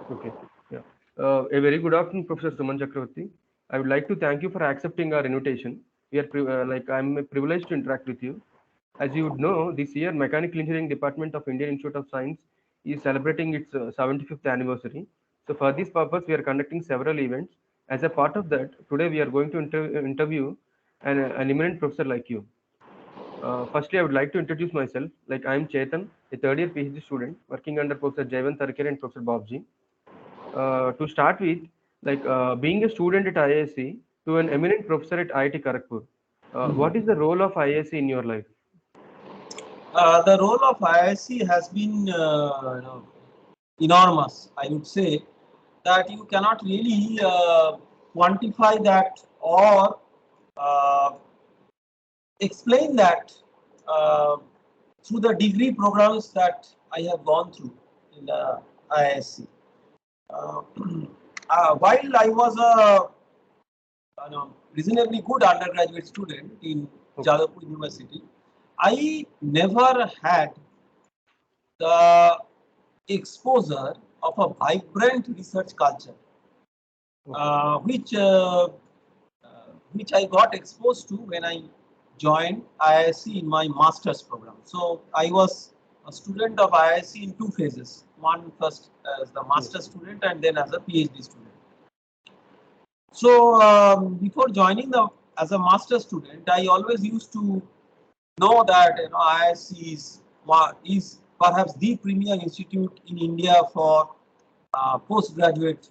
Okay. Yeah. A very good afternoon, Professor Suman Chakraborty. I would like to thank you for accepting our invitation. I'm privileged to interact with you. As you would know, this year Mechanical Engineering Department of Indian Institute of Science is celebrating its 75th anniversary. So for this purpose, we are conducting several events. As a part of that, today we are going to interview an eminent professor like you. Firstly, I would like to introduce myself. Like I am Chetan, a third year PhD student working under Professor Jayant Tarkare and Professor Babji. To start with, being a student at IISc to an eminent professor at IIT Kharagpur, what is the role of IISc in your life? The role of IISc has been enormous. I would say that you cannot really quantify that or uh, explain that uh, through the degree programs that I have gone through in the IISc. Uh, while I was a reasonably good undergraduate student in Okay. Jadavpur University, I never had the exposure of a vibrant research culture, Okay. which I got exposed to when I joined IISc in my master's program. So I was a student of IISc in two phases. One first as the Yes. master's student and then as a PhD student. So before joining the as a master's student, I always used to know that IISc is perhaps the premier institute in India for postgraduate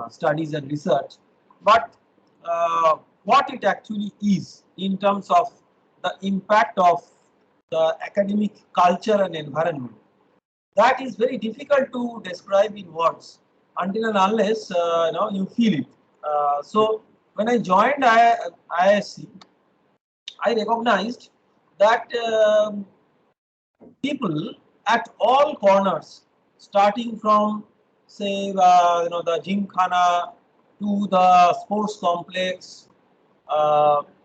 studies and research, but what it actually is in terms of the impact of the academic culture and environment, that is very difficult to describe in words until and unless you feel it. Yes. So when I joined IISc, I recognized that people at all corners, starting from say the gymkhana to the sports complex,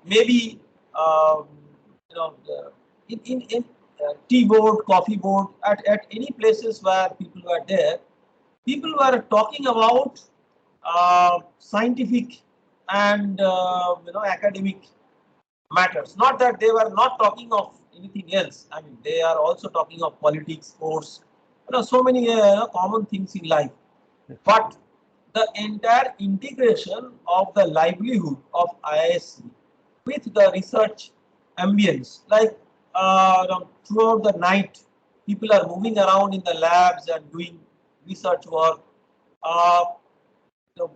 maybe the, in tea board, coffee board, at any places where people were there, people were talking about scientific and academic matters. Not that they were not talking of anything else. I mean, they are also talking of politics, sports, so many common things in life. Yes. But the entire integration of the livelihood of IISc with the research ambience, like throughout the night, people are moving around in the labs and doing research work. Uh, the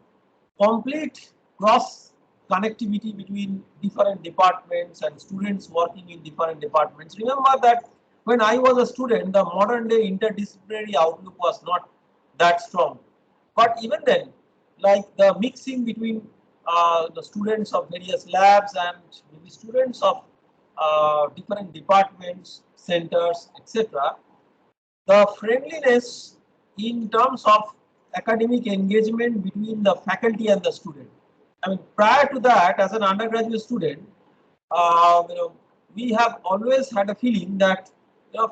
complete cross connectivity between different departments and students working in different departments. Remember that when I was a student, the modern day interdisciplinary outlook was not that strong. But even then, like the mixing between the students of various labs and maybe students of different departments, centers, etc., the friendliness in terms of academic engagement between the faculty and the student. I mean, prior to that, as an undergraduate student, uh, you know, we have always had a feeling that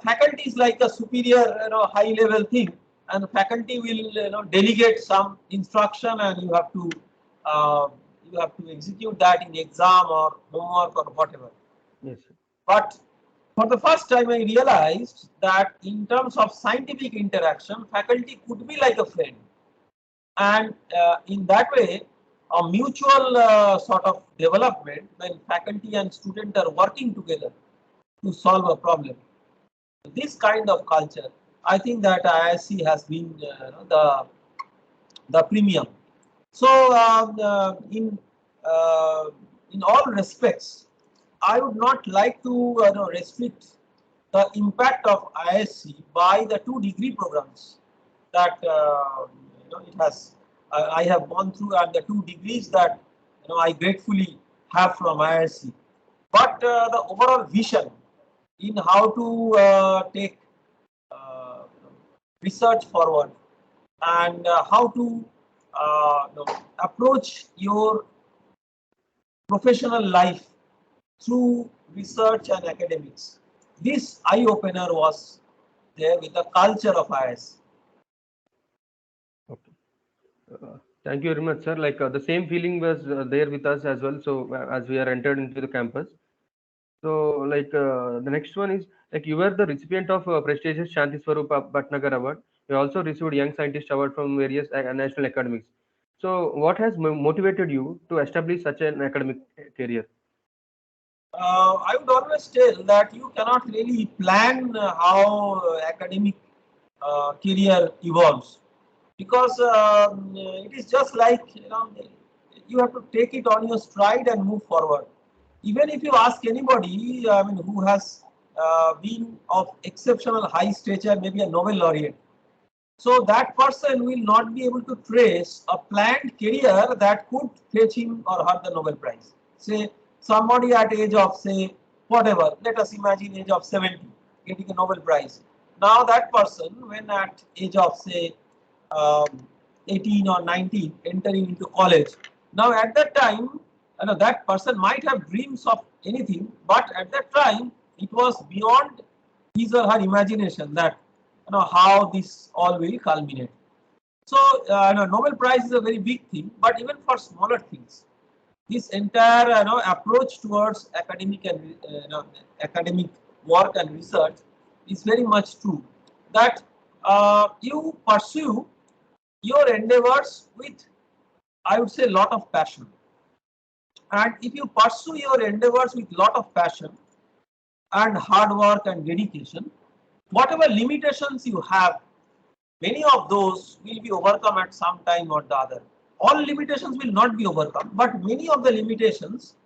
faculty is like a superior, high level thing, and faculty will delegate some instruction, and uh, you have to execute that in exam or homework or whatever. Yes. But for the first time, I realized that in terms of scientific interaction, faculty could be like a friend. And in that way, a mutual sort of development when faculty and student are working together to solve a problem. This kind of culture, I think that IISc has been the premium. So in all respects, I would not like to restrict the impact of IISc by the two degree programs that it has. I have gone through and the two degrees that I gratefully have from IISc. But the overall vision in how to take uh, research forward and how to approach your professional life through research and academics. This eye opener was there with the culture of IS. Okay. Thank you very much, sir. Like the same feeling was there with us as well. So as we are entered into the campus, so like the next one is like you were the recipient of prestigious Shanti Swarup Bhatnagar Award. You also received Young Scientist Award from various national academics. So what has motivated you to establish such an academic career? I would always tell that you cannot really plan how academic career evolves, because it is just like, you have to take it on your stride and move forward. Even if you ask anybody, I mean, who has been of exceptional high stature, maybe a Nobel laureate, so that person will not be able to trace a planned career that could fetch him or her the Nobel Prize. Say somebody at age of, say, whatever, let us imagine age of 70 getting a Nobel Prize. Now that person, when at age of, say, um, 18 or 19 entering into college, now at that time, that person might have dreams of anything, but at that time it was beyond his or her imagination that, how this all will culminate. So Nobel Prize is a very big thing, but even for smaller things, this entire approach towards academic and academic work and research is very much true. That you pursue your endeavors with, I would say, lot of passion. And if you pursue your endeavors with lot of passion and hard work and dedication, whatever limitations you have, many of those will be overcome at some time or the other. All limitations will not be overcome, but many of the limitations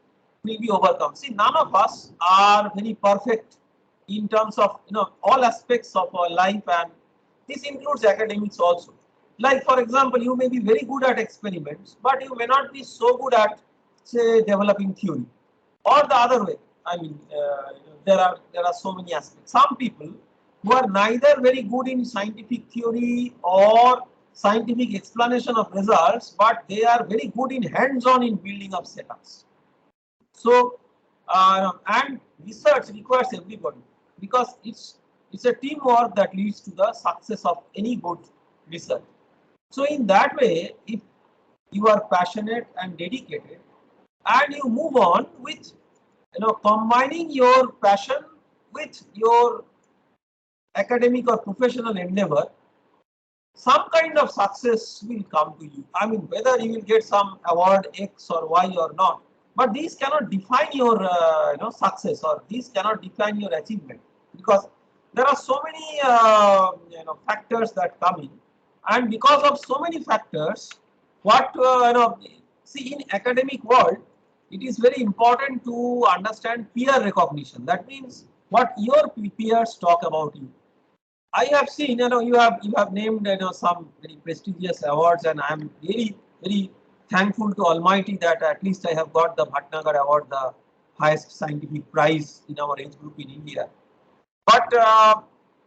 will be overcome. See, none of us are very perfect in terms of all aspects of our life, and this includes academics also. Like for example, you may be very good at experiments, but you may not be so good at, say, developing theory, or the other way. I mean, there are so many aspects. Some people who are neither very good in scientific theory or scientific explanation of results, but they are very good in hands-on in building of setups. So, and research requires everybody, because it's a teamwork that leads to the success of any good research. So, in that way, if you are passionate and dedicated, and you move on with combining your passion with your academic or professional endeavor, some kind of success will come to you. I mean, whether you will get some award X or Y or not, but these cannot define your success, or these cannot define your achievement, because there are so many factors that come in, and because of so many factors, what see, in academic world, it is very important to understand peer recognition. That means what your peers talk about you. I have seen, you have named some very prestigious awards, and I am really very thankful to Almighty that at least I have got the Bhatnagar Award, the highest scientific prize in our age group in India. But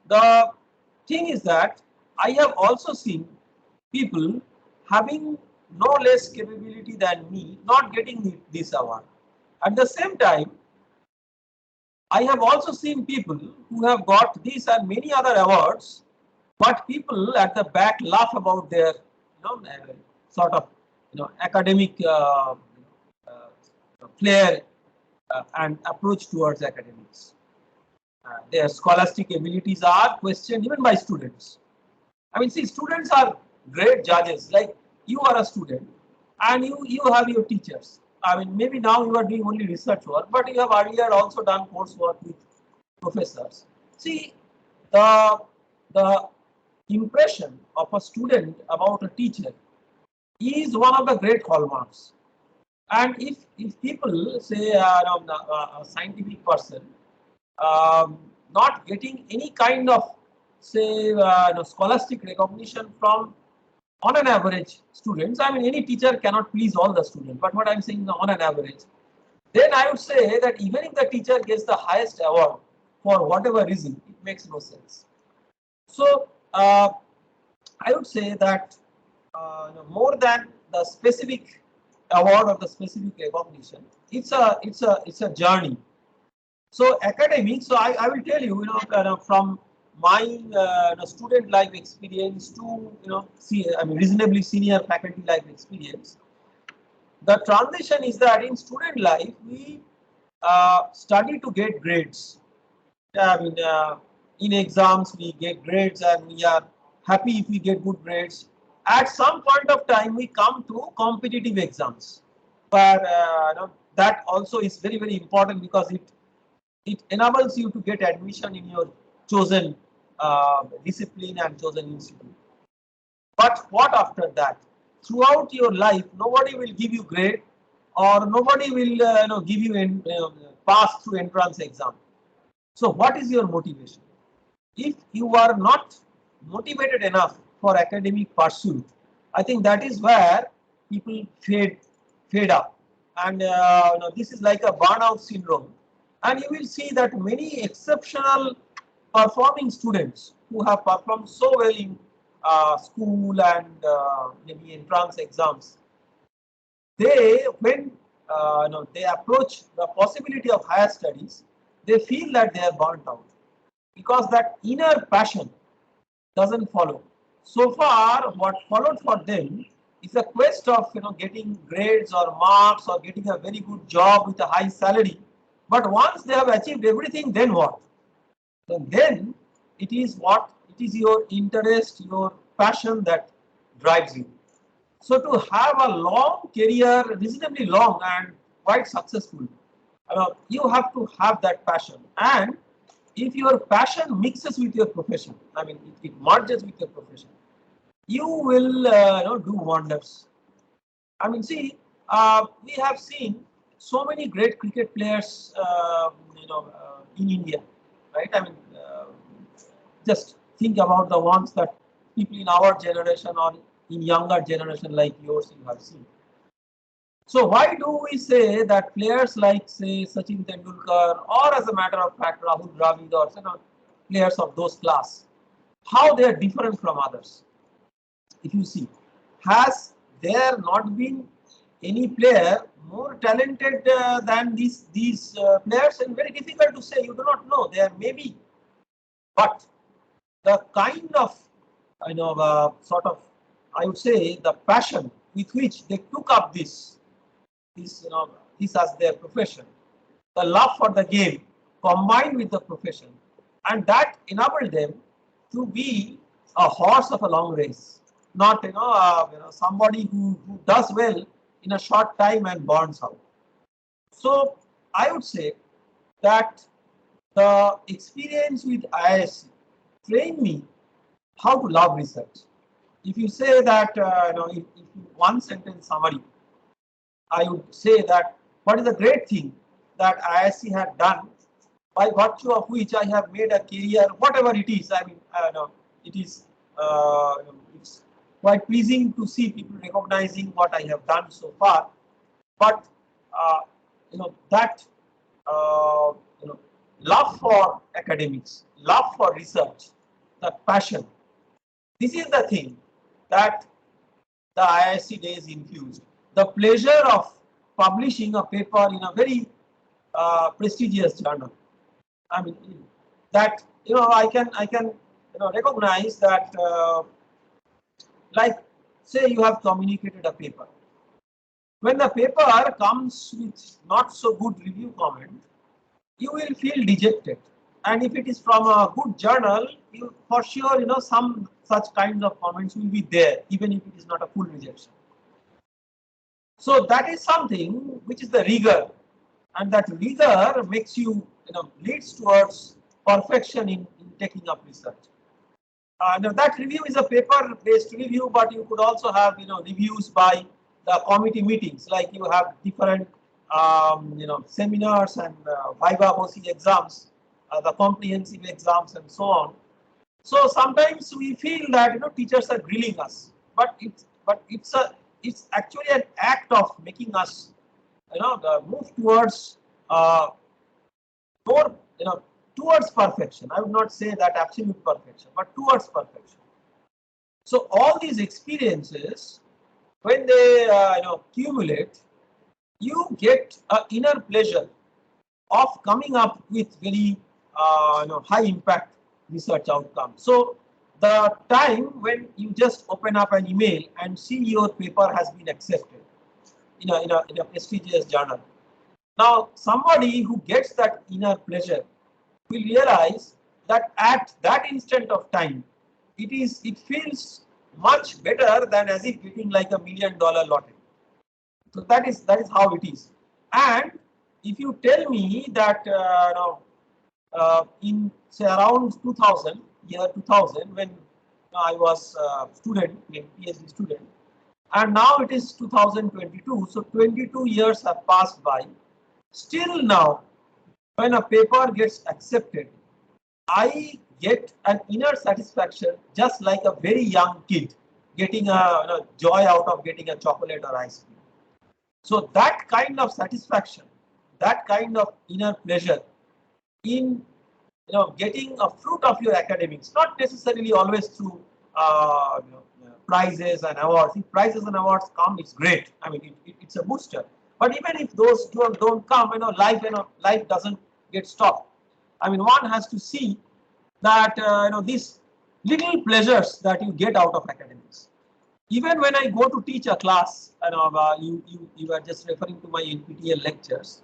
the thing is that I have also seen people having no less capability than me not getting this award. At the same time, I have also seen people who have got this and many other awards, but people at the back laugh about their, sort of, academic flair and approach towards academics. Their scholastic abilities are questioned even by students. I mean, see, students are great judges. Like, you are a student, and you have your teachers. I mean, maybe now you are doing only research work, but you have earlier also done coursework with professors. See, the the impression of a student about a teacher is one of the great hallmarks. And if people say a scientific person not getting any kind of, say, scholastic recognition from, on an average, students. I mean, any teacher cannot please all the students, but what I'm saying, on an average, then I would say that even if the teacher gets the highest award for whatever reason, it makes no sense. So I would say that more than the specific award or the specific recognition, it's a journey. So academics, so I will tell you, from my student life experience to reasonably senior faculty life experience. The transition is that in student life we study to get grades. I mean, in exams we get grades and we are happy if we get good grades. At some point of time we come to competitive exams, but that also is very important because it enables you to get admission in your chosen discipline and chosen institute. But what after that? Throughout your life, nobody will give you grade, or nobody will give you pass through entrance exam. So what is your motivation? If you are not motivated enough for academic pursuit, I think that is where people fade up, and this is like a burnout syndrome. And you will see that many exceptional performing students who have performed so well in school and maybe entrance exams, they when they approach the possibility of higher studies, they feel that they are burnt out because that inner passion doesn't follow. So far, what followed for them is a quest of getting grades or marks or getting a very good job with a high salary. But once they have achieved everything, then what? Then it is what? It is your interest, your passion that drives you. So to have a long career, reasonably long and quite successful, you have to have that passion. And if your passion mixes with your profession, I mean, it merges with your profession, you will do wonders. I mean, see, we have seen so many great cricket players, in India, right? I mean, just think about the ones that people in our generation or in younger generation like yours you have seen. So why do we say that players like say Sachin Tendulkar or as a matter of fact Rahul Dravid or players of those class, how they are different from others? If you see, has there not been any player more talented than these players? And very difficult to say. You do not know. There may be, but the kind of sort of, I would say, the passion with which they took up this as their profession, the love for the game combined with the profession, and that enabled them to be a horse of a long race, not somebody who does well in a short time and burns out. So I would say that the experience with IISc trained me how to love research. If you say that, if one sentence summary, I would say that what is the great thing that IISc had done, by virtue of which I have made a career, whatever it is. I mean, it is it's quite pleasing to see people recognizing what I have done so far. But that uh, you know, love for academics, love for research, the passion. This is the thing that the IISc days infused. The pleasure of publishing a paper in a very prestigious journal. I mean, that I can recognize that like say you have communicated a paper. When the paper comes with not so good review comment, you will feel dejected. And if it is from a good journal, you for sure some such kinds of comments will be there, even if it is not a full rejection. So that is something which is the rigor, and that rigor makes you leads towards perfection in taking up research. Now that review is a paper-based review, but you could also have reviews by the committee meetings, like you have different seminars and viva voce exams, the comprehensive exams, and so on. So sometimes we feel that teachers are grilling us, but it's actually an act of making us move towards more towards perfection. I would not say that absolute perfection, but towards perfection. So all these experiences, when they accumulate, you get an inner pleasure of coming up with very high impact research outcome. So the time when you just open up an email and see your paper has been accepted in a prestigious journal. Now somebody who gets that inner pleasure will realize that at that instant of time, it feels much better than as if getting like $1 million lottery. So that is how it is. And if you tell me that in say around 2000, year 2000, when I was a student, a PhD student, and now it is 2022, so 22 years have passed by. Still now, when a paper gets accepted, I get an inner satisfaction just like a very young kid getting a joy out of getting a chocolate or ice cream. So that kind of satisfaction, that kind of inner pleasure in getting a fruit of your academics, not necessarily always through prizes and awards. If prizes and awards come, it's great. I mean, it's a booster. But even if those don't come, life doesn't get stopped. I mean, one has to see that these little pleasures that you get out of academics. Even when I go to teach a class, you were just referring to my NPTEL lectures.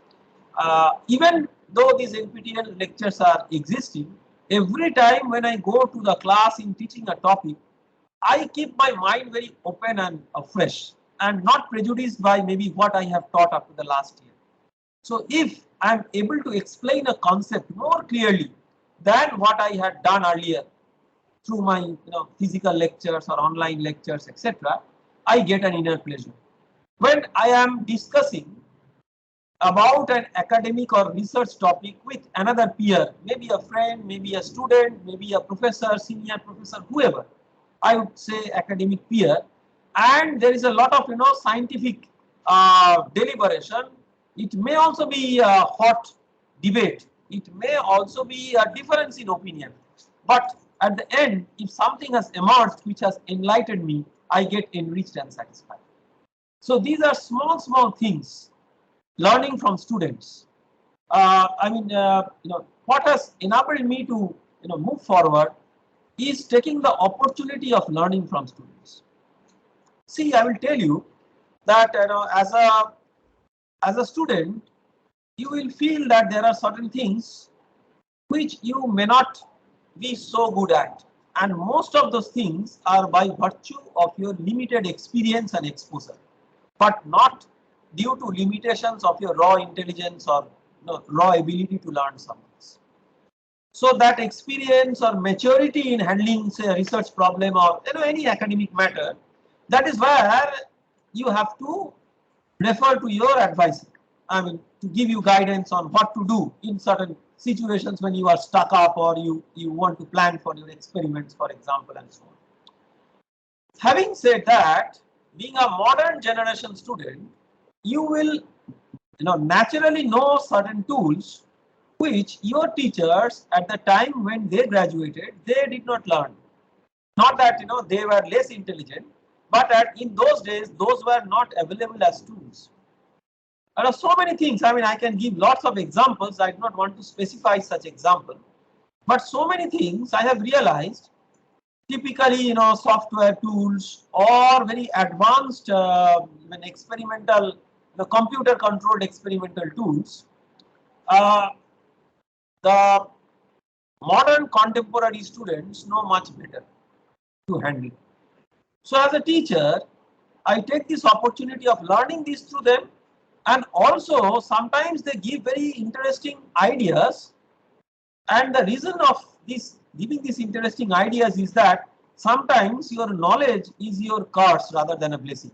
Even though these NPTEL lectures are existing, every time when I go to the class in teaching a topic, I keep my mind very open and fresh and not prejudiced by maybe what I have taught up to the last year. So if I am able to explain a concept more clearly than what I had done earlier through my physical lectures or online lectures, etc., I get an inner pleasure. When I am discussing about an academic or research topic with another peer, maybe a friend, maybe a student, maybe a professor, senior professor, whoever, I would say academic peer, and there is a lot of scientific deliberation. It may also be a hot debate. It may also be a difference in opinion. But at the end, if something has emerged which has enlightened me, I get enriched and satisfied. So these are small things. Learning from students. What has enabled me to move forward is taking the opportunity of learning from students. See, I will tell you that as a student, you will feel that there are certain things which you may not be so good at, and most of those things are by virtue of your limited experience and exposure, but not due to limitations of your raw intelligence or raw ability to learn something. So that experience or maturity in handling, say, a research problem or any academic matter, that is where you have to refer to your advisor. I mean, to give you guidance on what to do in certain situations when you are stuck up or you want to plan for your experiments, for example, and so on. Having said that, being a modern generation student, you will naturally know certain tools which your teachers at the time when they graduated, they did not learn. Not that they were less intelligent, but in those days those were not available as tools. There are so many things. I mean, I can give lots of examples. I do not want to specify such example, but so many things I have realized. Typically, software tools or very advanced experimental, the computer-controlled experimental tools, the modern contemporary students know much better to handle. So as a teacher, I take this opportunity of learning this through them, and also sometimes they give very interesting ideas, and the reason of this giving these interesting ideas is that sometimes your knowledge is your curse rather than a blessing.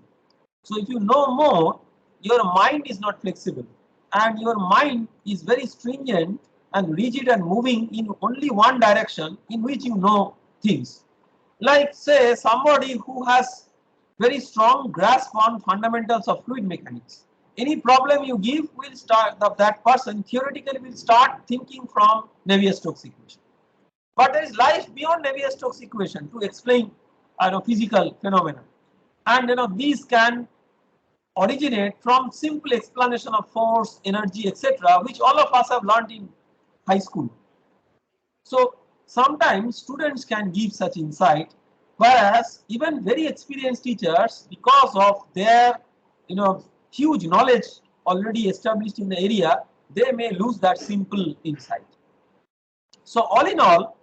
So if you know more, your mind is not flexible and your mind is very stringent and rigid and moving in only one direction in which you know things. Like say somebody who has very strong grasp on fundamentals of fluid mechanics. Any problem you give will start, that person theoretically will start thinking from Navier-Stokes equation. But there is life beyond Navier-Stokes equation to explain physical phenomena. And these can originate from simple explanation of force, energy, etc., which all of us have learned in high school. So sometimes students can give such insight, whereas even very experienced teachers, because of their huge knowledge already established in the area, they may lose that simple insight. So all in all,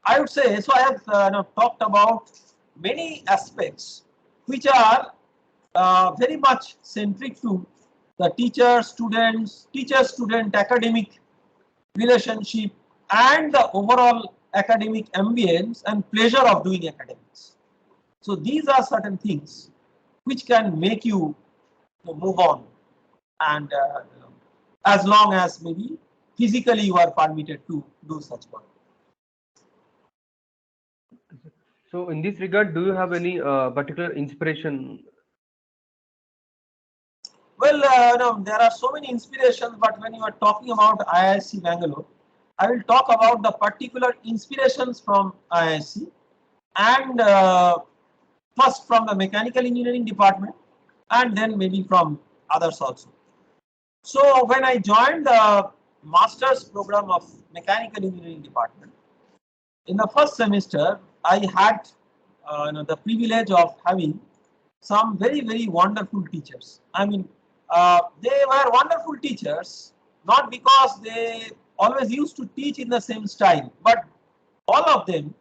I would say, so I have talked about many aspects which are very much centric to the teacher-student academic relationship and the overall academic ambience and pleasure of doing academics. So these are certain things which can make you move on, and as long as maybe physically you are permitted to do such work. So in this regard, do you have any particular inspiration? Well, no, there are so many inspirations, but when you are talking about IISc Bangalore, I will talk about the particular inspirations from IISc, and first from the mechanical engineering department, and then maybe from others also. So when I joined the master's program of mechanical engineering department, in the first semester, I had the privilege of having some very wonderful teachers. I mean, they were wonderful teachers not because they always used to teach in the same style, but all of them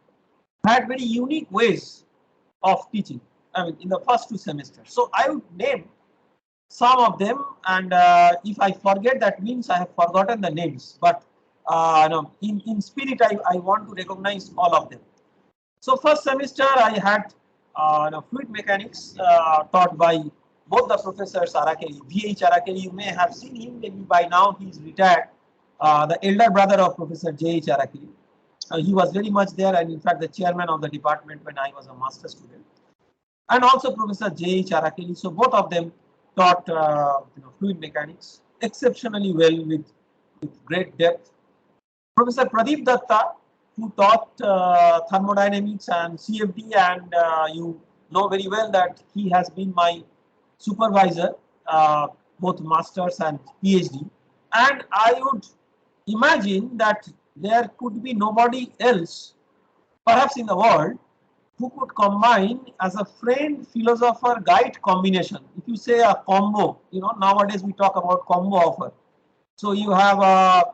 had very unique ways of teaching. I mean, in the first 2 semesters. So I would name some of them, and if I forget, that means I have forgotten the names. But no, in spirit, I want to recognize all of them. So first semester I had fluid mechanics taught by both the professors Arakeli, V.H. Arakeli. You may have seen him, maybe by now he is retired. The elder brother of Professor J.H. Arakeli. He was very much there, and in fact the chairman of the department when I was a master student. And also Professor J.H. Arakeli. So both of them taught fluid mechanics exceptionally well with great depth. Professor Pradeep Datta, who taught thermodynamics and CFD, and you know very well that he has been my supervisor, both masters and PhD. And I would imagine that there could be nobody else, perhaps in the world, who could combine as a friend, philosopher, guide combination. If you say a combo, nowadays we talk about combo offer. So you have a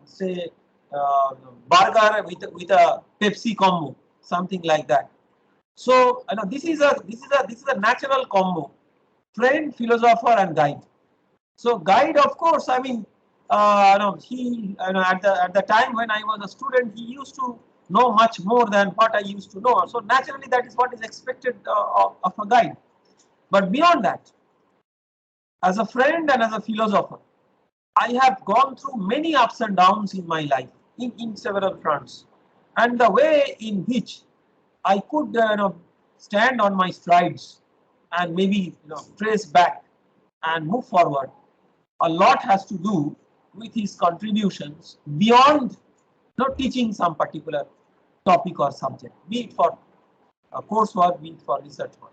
say burger with a Pepsi combo, something like that. So this is a natural combo, friend, philosopher, and guide. So guide, of course, I mean, he at the time when I was a student, he used to know much more than what I used to know. So naturally, that is what is expected of a guide. But beyond that, as a friend and as a philosopher, I have gone through many ups and downs in my life in several fronts, and the way in which I could stand on my strides and maybe trace back and move forward, a lot has to do with his contributions beyond teaching some particular topic or subject, be it for coursework, be it for research work.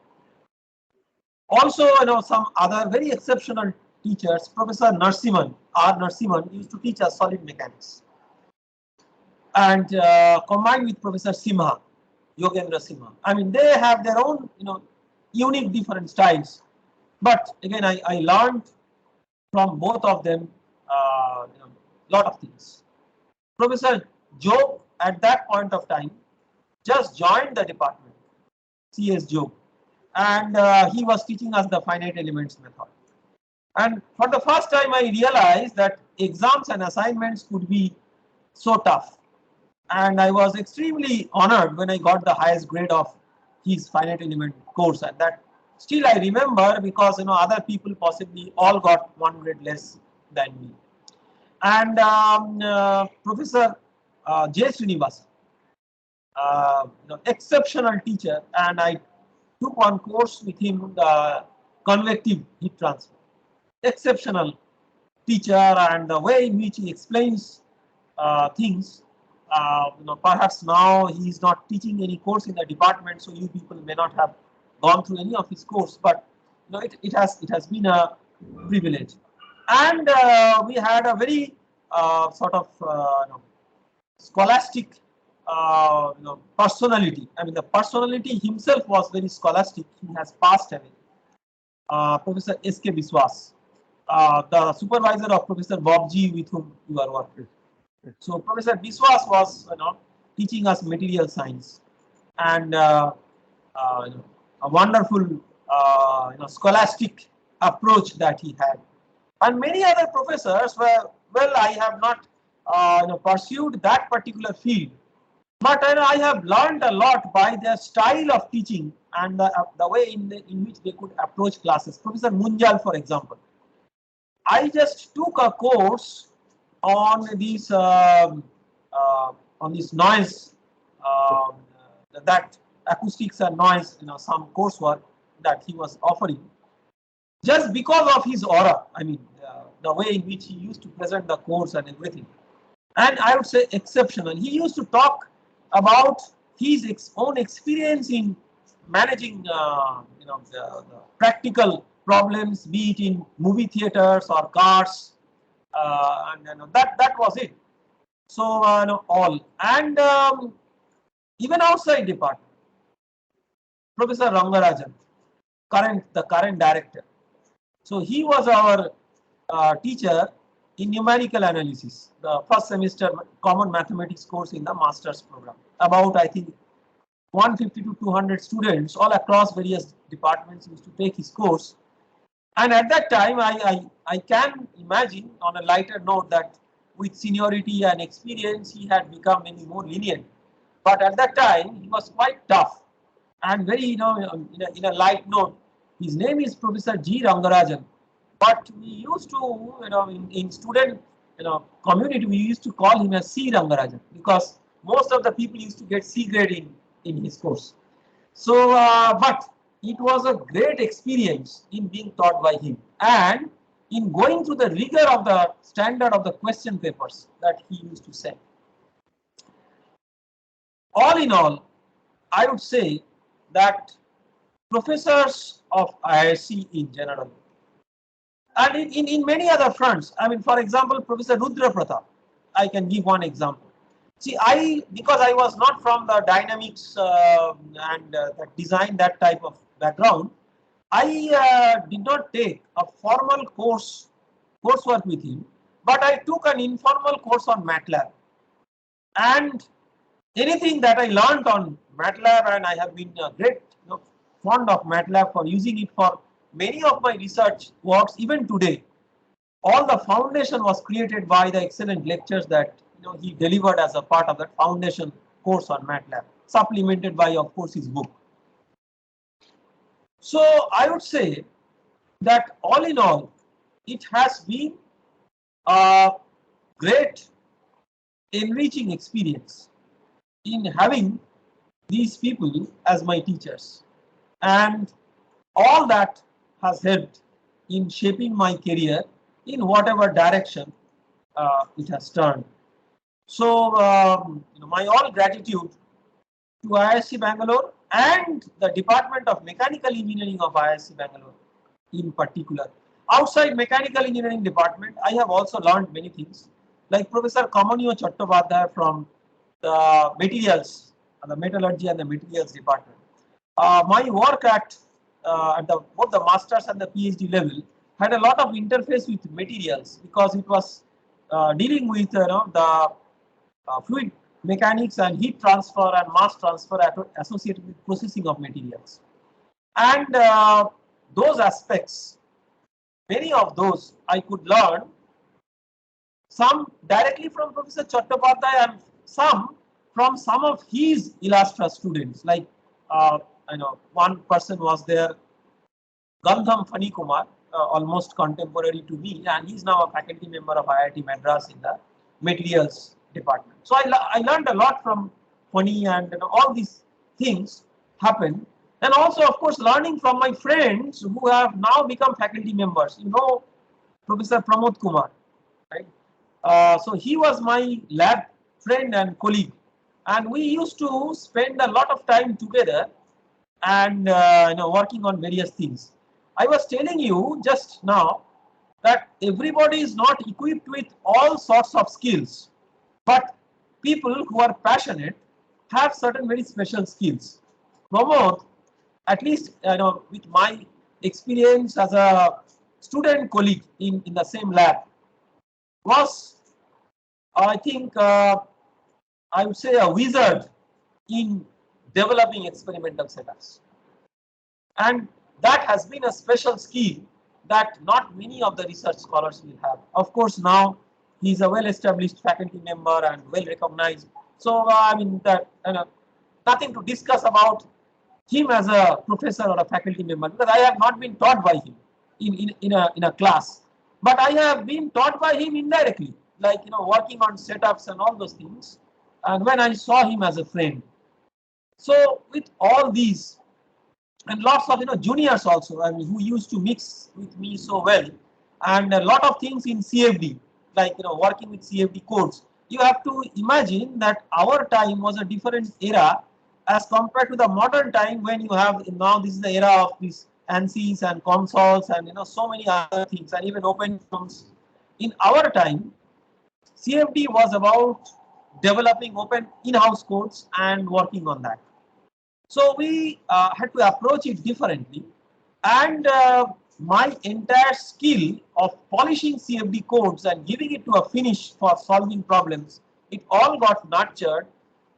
Also, some other very exceptional teachers, Professor Narasimhan, R. Narasimhan, used to teach us solid mechanics, and combined with Professor Simha, Yogendra Simha. I mean, they have their own, unique different styles. But again, I learned from both of them, lot of things. Professor Job, at that point of time, just joined the department, CS Job, and he was teaching us the finite elements method. And for the first time, I realized that exams and assignments could be so tough. And I was extremely honored when I got the highest grade of his finite element course. And that still I remember, because other people possibly all got 1 grade less than me. And Professor J. Srinivas, exceptional teacher, and I took one course with him, the convective heat transfer. Exceptional teacher, and the way in which he explains things. Perhaps now he is not teaching any course in the department, so you people may not have gone through any of his course, but it has been a privilege. And we had a very sort of scholastic personality. I mean, the personality himself was very scholastic. He has passed away. Professor S.K. Biswas, the supervisor of Professor Bobji with whom you are working. So Professor Biswas was teaching us material science, and a wonderful scholastic approach that he had. And many other professors were, well, I have not pursued that particular field, but I have learned a lot by their style of teaching and the way in which they could approach classes. Professor Munjal, for example, I just took a course on these noise, that acoustics and noise, some coursework that he was offering, just because of his aura. I mean, the way in which he used to present the course and everything, and I would say exceptional. He used to talk about his own experience in managing, the practical problems, be it in movie theaters or cars, and that was it. So all, and even outside department, Professor Rangarajan, the current director. So he was our teacher in numerical analysis, the first semester common mathematics course in the master's program. About, I think, 150 to 200 students all across various departments used to take his course. And at that time, I can imagine, on a lighter note, that with seniority and experience, he had become many more lenient. But at that time, he was quite tough and very, in a light note. His name is Professor G. Rangarajan. But we used to, in student, community, we used to call him as C. Rangarajan, because most of the people used to get C grade in his course. So, but it was a great experience in being taught by him and in going through the rigor of the standard of the question papers that he used to send. All in all, I would say that professors of IISc in general, and in many other fronts, I mean, for example, Professor Rudra Pratap, I can give one example. See, because I was not from the dynamics and that design, that type of background, I did not take a formal coursework with him, but I took an informal course on MATLAB. And anything that I learned on MATLAB, and I have been great fond of MATLAB for using it for many of my research works, even today. All the foundation was created by the excellent lectures that he delivered as a part of that foundation course on MATLAB, supplemented by, of course, his book. So I would say that all in all, it has been a great enriching experience in having these people as my teachers, and all that has helped in shaping my career in whatever direction it has turned. So my all gratitude to IISc Bangalore and the Department of Mechanical Engineering of IISc Bangalore in particular. Outside Mechanical Engineering department, I have also learned many things, like Professor Kamanio Chattopadhyay from the materials, the metallurgy and the materials department. My work at both the masters and the PhD level had a lot of interface with materials, because it was dealing with the fluid mechanics and heat transfer and mass transfer associated with processing of materials. And those aspects, many of those I could learn, some directly from Professor Chattopadhyay and some from some of his illustrious students. Like one person was there, Gandham Fani Kumar, almost contemporary to me, and he's now a faculty member of IIT Madras in the materials department. So I learned a lot from Fani, and all these things happened. And also, of course, learning from my friends who have now become faculty members. Professor Pramod Kumar, right? So he was my lab friend and colleague, and we used to spend a lot of time together and working on various things. I was telling you just now that everybody is not equipped with all sorts of skills, but people who are passionate have certain very special skills. Pramod, at least with my experience as a student colleague in the same lab, was I think I would say a wizard in developing experimental setups. And that has been a special skill that not many of the research scholars will have. Of course, now he is a well-established faculty member and well-recognized. So, I mean, that nothing to discuss about him as a professor or a faculty member, because I have not been taught by him in a class, but I have been taught by him indirectly, like working on setups and all those things. And when I saw him as a friend, so with all these and lots of juniors also, I mean, who used to mix with me so well, and a lot of things in CFD, like working with CFD codes. You have to imagine that our time was a different era as compared to the modern time, when you have now this is the era of these ANSYS and consoles and so many other things, and even open source. In our time, CFD was about developing open in-house codes and working on that. So we had to approach it differently, and my entire skill of polishing CFD codes and giving it to a finish for solving problems, it all got nurtured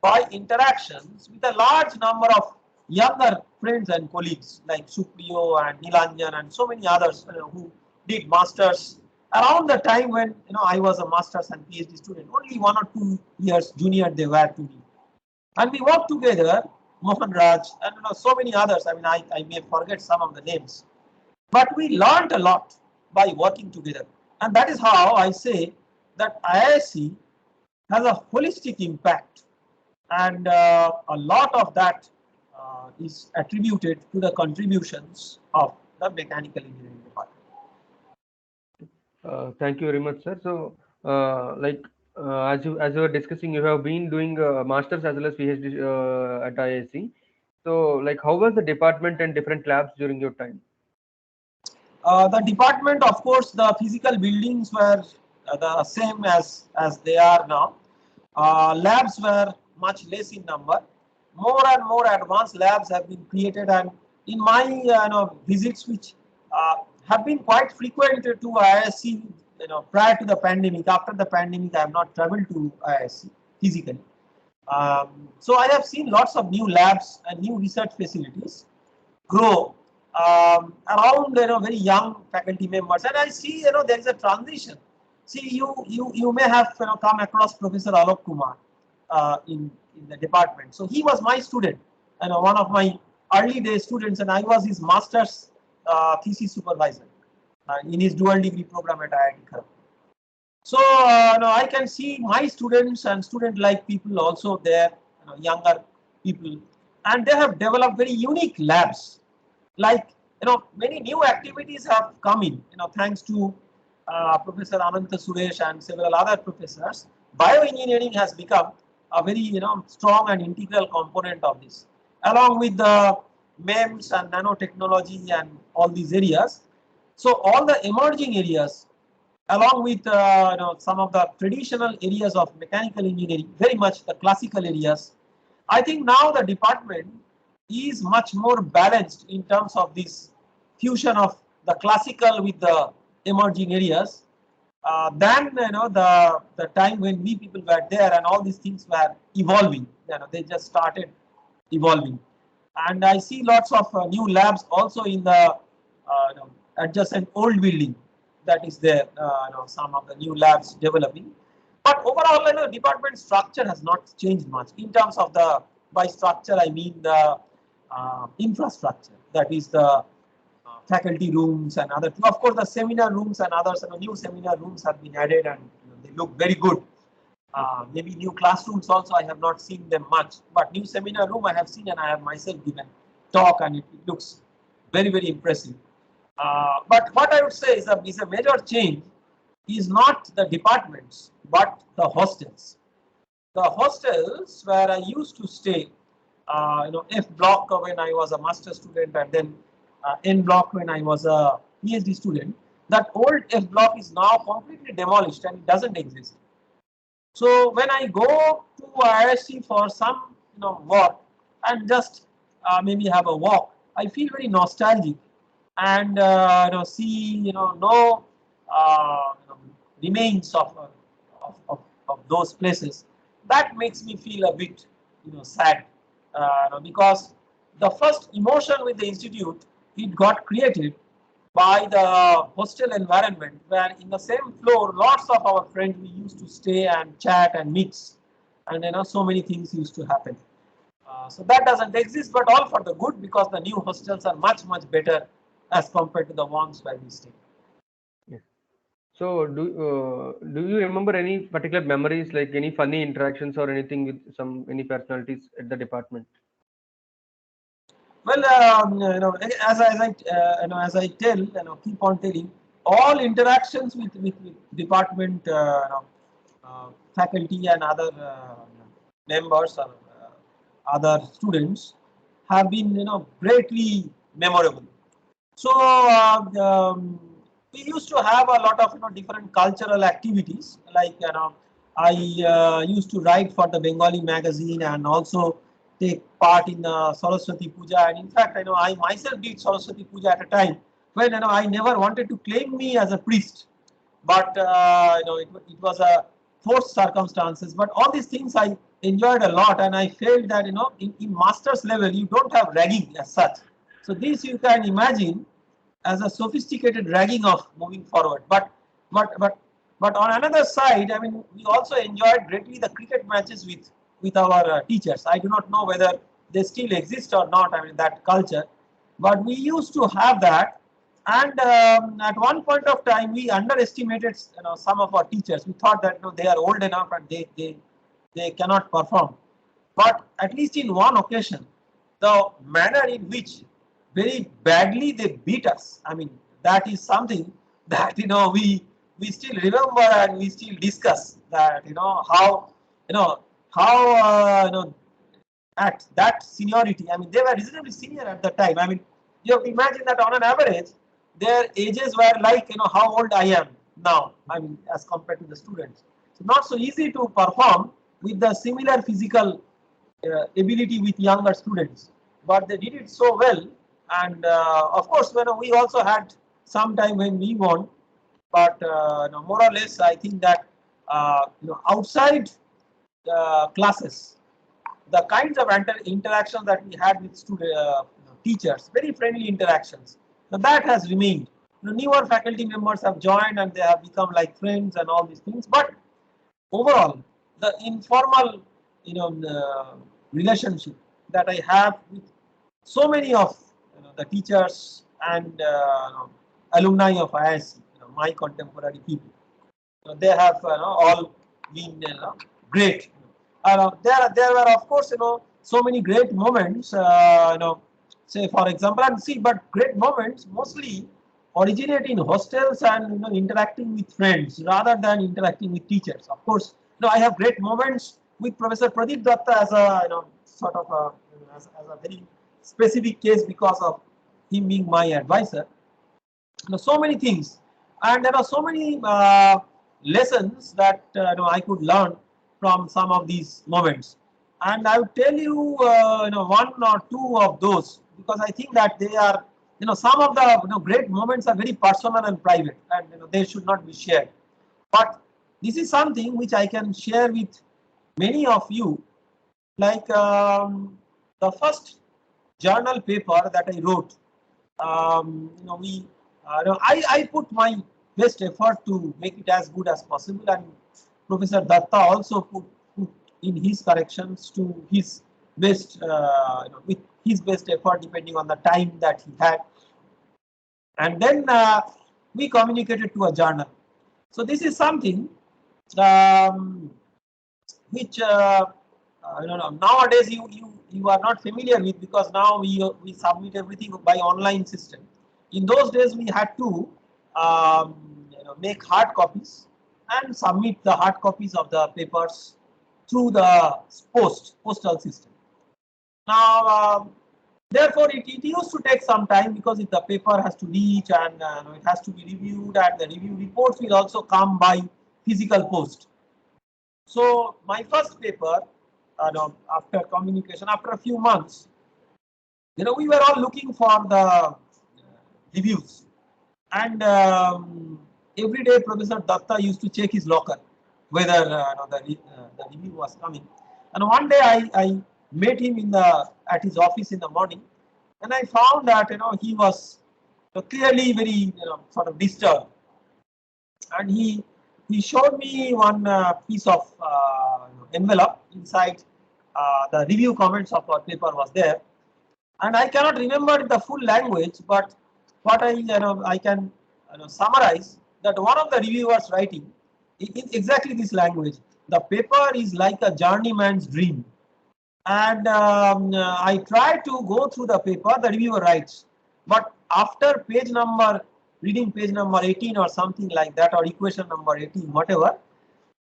by interactions with a large number of younger friends and colleagues like Supriyo and Nilanjan and so many others who did masters around the time when I was a masters and PhD student. Only 1 or 2 years junior they were to me, and we worked together. Mohan Raj and so many others. I mean, I may forget some of the names, but we learned a lot by working together, and that is how I say that IISc has a holistic impact, and a lot of that is attributed to the contributions of the mechanical engineering department. Thank you very much, sir. So, as you were discussing, you have been doing masters as well as PhD at IISc. So, like, how was the department and different labs during your time? The department, of course, the physical buildings were the same as they are now. Labs were much less in number. More and more advanced labs have been created, and in my visits, which have been quite frequent to IISc, prior to the pandemic. After the pandemic, I have not traveled to IISc physically. So I have seen lots of new labs and new research facilities grow around very young faculty members, and I see there is a transition. See, you may have come across Professor Alok Kumar in the department. So he was my student and one of my early day students, and I was his master's thesis supervisor in his dual degree program at IIT Kharagpur. So I can see my students and student-like people also there, younger people, and they have developed very unique labs. Like many new activities have come in. Thanks to Professor Ananta Suresh and several other professors, bioengineering has become a very strong and integral component of this, along with the MEMS and nanotechnology and all these areas. So all the emerging areas, along with some of the traditional areas of mechanical engineering, very much the classical areas, I think now the department is much more balanced in terms of this fusion of the classical with the emerging areas than the time when we people were there and all these things were evolving. They just started evolving, and I see lots of new labs also in the adjacent old building that is there. Some of the new labs developing, but overall, department structure has not changed much in terms of the. By structure, I mean the infrastructure. That is the faculty rooms and other. Of course, the seminar rooms and others. New seminar rooms have been added, and they look very good. Maybe new classrooms also. I have not seen them much, but new seminar room I have seen, and I have myself given talk, and it looks very, very impressive. But what I would say is a major change is not the departments but the hostels. The hostels where I used to stay, F block when I was a master student, and then N block when I was a PhD student. That old F block is now completely demolished and it doesn't exist. So when I go to IISc for some work and just maybe have a walk, I feel very nostalgic and see no remains of those places. That makes me feel a bit sad because the first emotion with the institute, it got created by the hostel environment, where in the same floor lots of our friends we used to stay and chat and mix, and so many things used to happen. So that doesn't exist, but all for the good, because the new hostels are much better as compared to the ones where we stay. Yes. So, do you remember any particular memories, like any funny interactions or anything with any personalities at the department? Well, as I tell, keep on telling, all interactions with department, faculty and other members or other students have been, greatly memorable. So we used to have a lot of different cultural activities. Like I used to write for the Bengali magazine and also take part in Saraswati Puja. And in fact, I myself did Saraswati Puja at a time when I never wanted to claim me as a priest, but it was a forced circumstances. But all these things I enjoyed a lot, and I felt that in master's level you don't have ragging as such. So this you can imagine as a sophisticated ragging of moving forward. But but but on another side, I mean, we also enjoyed greatly the cricket matches with our teachers. I do not know whether they still exist or not. I mean, that culture, but we used to have that. And at one point of time, we underestimated some of our teachers. We thought that they are old enough and they cannot perform. But at least in one occasion, the manner in which very badly they beat us, I mean, that is something that we still remember and we still discuss, that how you know how at that seniority. I mean, they were reasonably senior at the time. I mean, you have to imagine that on an average, their ages were like how old I am now. I mean, as compared to the students, so not so easy to perform with the similar physical ability with younger students, but they did it so well. And of course, we also had some time when we won, but more or less, I think that outside classes, the kinds of interactions that we had with teachers, very friendly interactions, now that has remained. Newer faculty members have joined and they have become like friends and all these things. But overall, the informal, relationship that I have with so many of the teachers and alumni of IISc, my contemporary people, they have all been great. There were of course so many great moments. Say for example, and see, but great moments mostly originate in hostels and interacting with friends rather than interacting with teachers. Of course, I have great moments with Professor Pradeep Datta as a sort of a, as a very specific case because of him being my advisor. So many things, and there are so many lessons that I could learn from some of these moments, and I will tell you one or two of those, because I think that they are some of the great moments are very personal and private, and they should not be shared. But this is something which I can share with many of you, like the first journal paper that I wrote. We I put my best effort to make it as good as possible, and Professor Datta also put in his corrections to his best, with his best effort, depending on the time that he had. And then we communicated to a journal. So this is something um, which nowadays you are not familiar with, because now we submit everything by online system. In those days we had to make hard copies and submit the hard copies of the papers through the postal system. Now therefore it used to take some time, because if the paper has to reach and it has to be reviewed, and the review reports will also come by physical post. So my first paper, after communication, after a few months, we were all looking for the reviews, and every day Professor Datta used to check his locker whether the review was coming. And one day I met him at his office in the morning, and I found that he was clearly very sort of disturbed, and he showed me one piece of envelope. Inside the review comments of our paper was there, and I cannot remember the full language, but what I can summarize that one of the reviewers writing in exactly this language. The paper is like a journeyman's dream, and I tried to go through the paper. The reviewer writes, but after reading page number 18 or something like that, or equation number 18, whatever,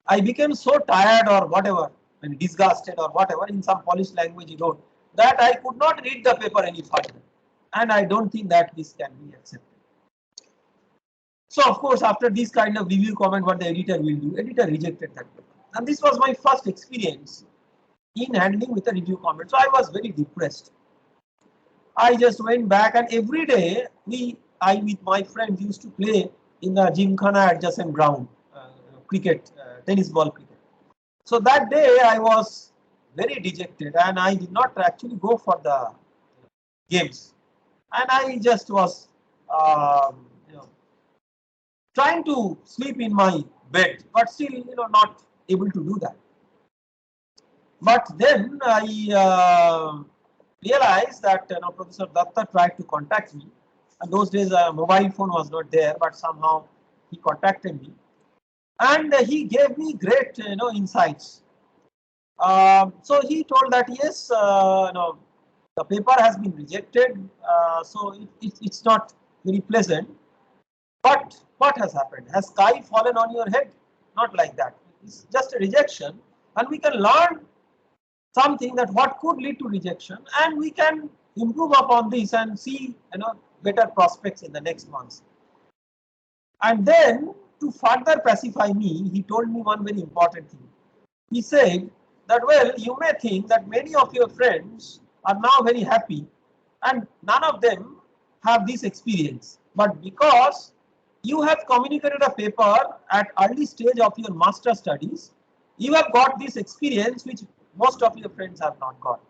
I became so tired or whatever, and disgusted or whatever in some polished language he wrote, that I could not read the paper any further. And I don't think that this can be accepted. So of course, after this kind of review comment, what the editor will do, editor rejected that paper. And this was my first experience in handling with a review comment. So I was very depressed. I just went back, and every day I with my friends used to play in the Gymkhana adjacent ground, cricket, tennis ball cricket. So that day I was very dejected, and I did not actually go for the games, and I just was trying to sleep in my bed, but still not able to do that. But then I realized that Professor Datta tried to contact me, and those days mobile phone was not there, but somehow he contacted me, and he gave me great insights. So he told that yes, the paper has been rejected, so it's not very pleasant. But what has happened? Has sky fallen on your head? Not like that. It's just a rejection, and we can learn something that what could lead to rejection, and we can improve upon this and see better prospects in the next months. And then to further pacify me, he told me one very important thing. He said that, well, you may think that many of your friends are now very happy and none of them have this experience, but because you have communicated a paper at early stage of your master studies, you have got this experience which most of your friends have not got,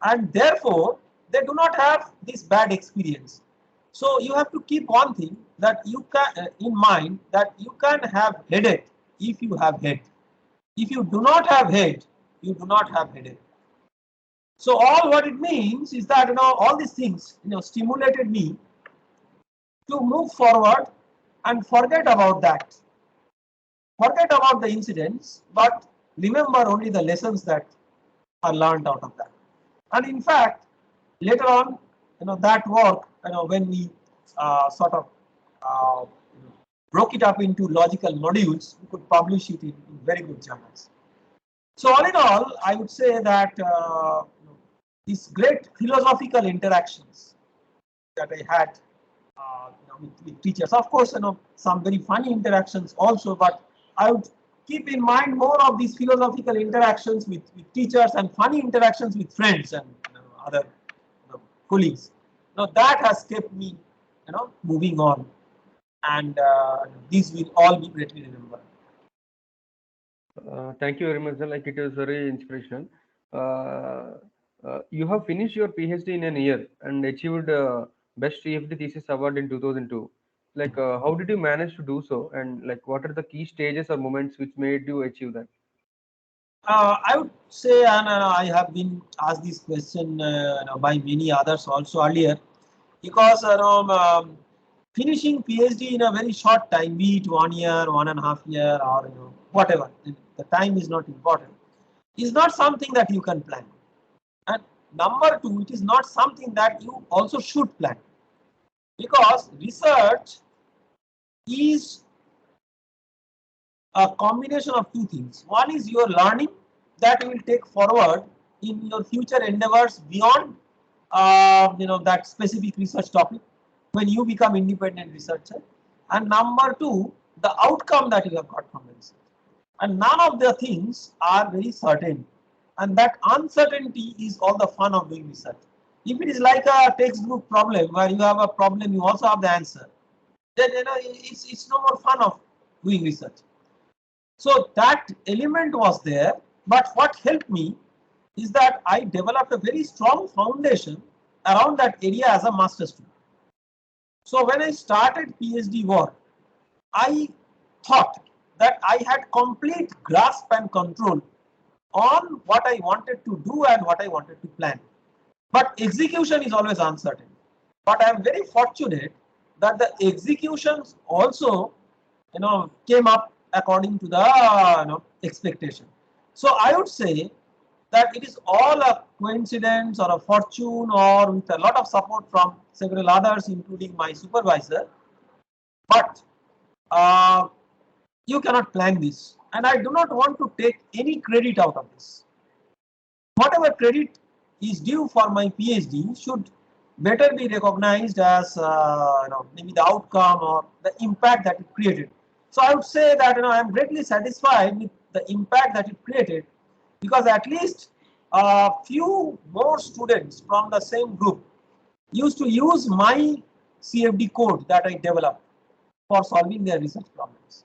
and therefore they do not have this bad experience. So you have to keep one thing that you can in mind, that you can have headache if you have head. If you do not have head, you do not have headache. So all what it means is that all these things stimulated me to move forward and forget about that. Forget about the incidents, but remember only the lessons that are learned out of that. And in fact, later on, that work, when we sort of uh, broke it up into logical modules, we could publish it in very good journals. So all in all, I would say that these great philosophical interactions that I had with teachers, of course, some very funny interactions also, but I would keep in mind more of these philosophical interactions with teachers and funny interactions with friends and other colleagues. Now that has kept me, moving on, and these will all be greatly remembered. Thank you very much, sir. Like it was very inspirational. Uh, you have finished your PhD in an year and achieved Best CFD Thesis Award in 2002. Like, how did you manage to do so? And like, what are the key stages or moments which made you achieve that? I would say, and I have been asked this question by many others also earlier, because finishing PhD in a very short time, be it 1 year, 1.5 year, or whatever, the time is not important, is not something that you can plan. And number two, it is not something that you also should plan, because research is a combination of two things. One is your learning that you will take forward in your future endeavors beyond that specific research topic when you become independent researcher, and number two, the outcome that you have got from the research. and none of the things are very certain, and that uncertainty is all the fun of doing research. If it is like a textbook problem where you have a problem, you also have the answer, then it's no more fun of doing research. So that element was there, but what helped me is that I developed a very strong foundation around that area as a master student. So when I started PhD work, I thought that I had complete grasp and control on what I wanted to do and what I wanted to plan. But execution is always uncertain. But I am very fortunate that the executions also, came up according to the expectation. So I would say that it is all a coincidence or a fortune, or with a lot of support from several others, including my supervisor. But you cannot plan this, and I do not want to take any credit out of this. Whatever credit is due for my PhD should better be recognized as maybe the outcome or the impact that it created. So I would say that I am greatly satisfied with the impact that it created, because at least a few more students from the same group used to use my CFD code that I developed for solving their research problems.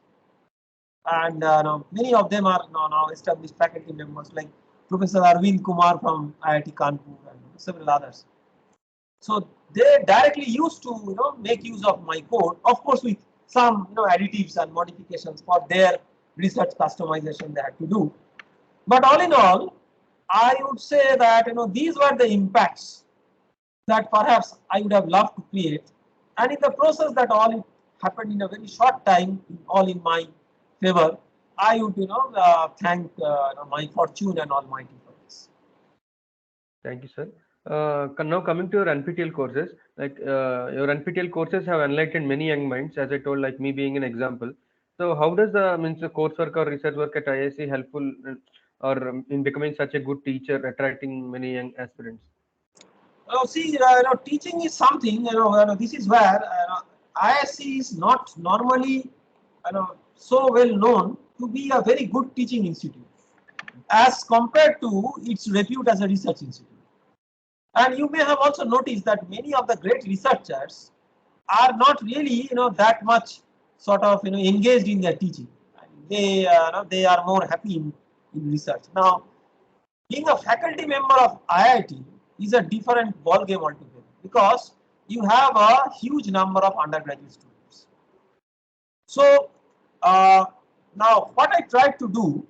And many of them are now established faculty members, like Professor Arvind Kumar from IIT Kanpur and several others. So they directly used to make use of my code, of course with some additives and modifications for their research customization they had to do. But all in all, I would say that these were the impacts that perhaps I would have loved to create, and in the process that all it happened in a very short time, all in my favor. I would thank my fortune and Almighty for this. Thank you, sir. Now coming to your NPTEL courses, like your NPTEL courses have enlightened many young minds, as I told, like me being an example. So how does the coursework or research work at IISc helpful or in becoming such a good teacher, attracting many young aspirants? See, teaching is something. This is where ISC is not normally, so well known to be a very good teaching institute, as compared to its repute as a research institute. And you may have also noticed that many of the great researchers are not really, that much sort of, engaged in their teaching. They are more happy in research. Now, being a faculty member of IIT is a different ball game altogether, because you have a huge number of undergraduate students. So now what I tried to do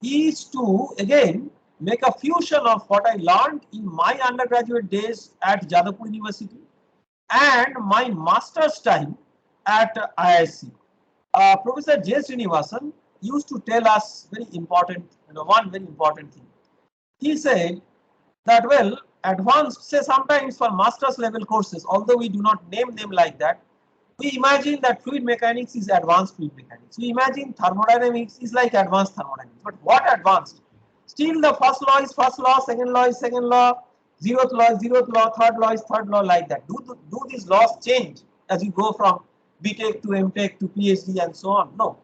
is to again make a fusion of what I learned in my undergraduate days at Jadavpur University and my master's time at IISc. Professor J. Srinivasan used to tell us very important, one very important thing. He said that, well, advanced, say sometimes for master's level courses, although we do not name them like that, we imagine that fluid mechanics is advanced fluid mechanics. We imagine thermodynamics is like advanced thermodynamics. But what advanced? Still the first law is first law, second law is second law, zeroth law is zeroth law, third law is third law, like that. Do these laws change as you go from BTech to MTech to PhD and so on? No.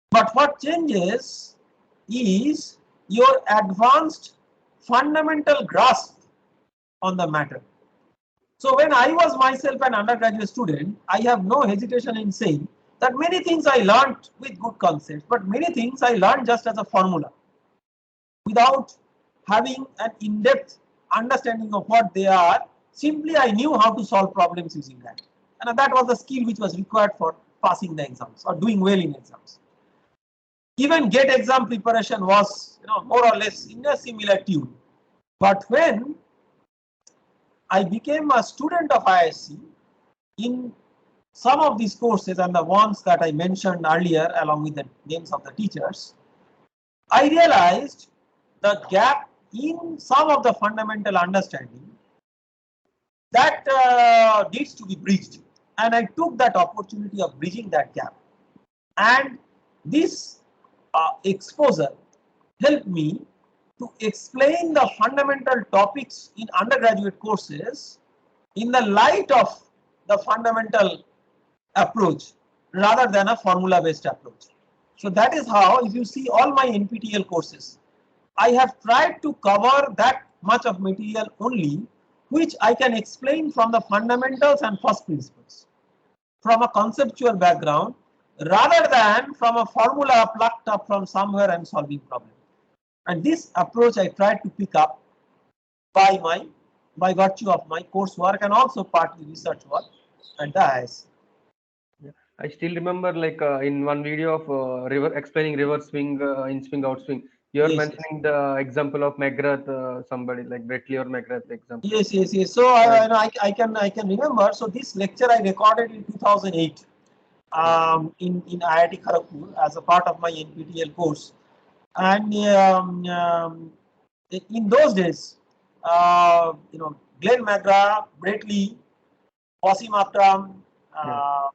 But what changes is your advanced fundamental grasp on the matter. So when I was myself an undergraduate student, I have no hesitation in saying that many things I learned with good concepts, but many things I learned just as a formula, without having an in-depth understanding of what they are. Simply I knew how to solve problems using that. And that was the skill which was required for passing the exams or doing well in exams. Even GATE exam preparation was more or less in a similar tune. But when I became a student of IISc in some of these courses and the ones that I mentioned earlier along with the names of the teachers, I realized the gap in some of the fundamental understanding that needs to be bridged, and I took that opportunity of bridging that gap. And this exposure helped me to explain the fundamental topics in undergraduate courses in the light of the fundamental approach rather than a formula based approach. So that is how, if you see all my NPTEL courses, I have tried to cover that much of material only which I can explain from the fundamentals and first principles, from a conceptual background, rather than from a formula plucked up from somewhere and solving problem. And this approach I tried to pick up by virtue of my coursework and also partly research work at the IISc. Yeah. I still remember like in one video of river explaining reverse swing, in swing, out swing. You're Yes, yes. mentioning the example of McGrath, somebody like Bretley or McGrath example. Yes, yes, yes. So And I can remember. So this lecture I recorded in 2008 yeah, in IIT Kharagpur as a part of my NPTEL course, and in those days, Glenn McGrath, Bretley, Wasim Akram, yeah,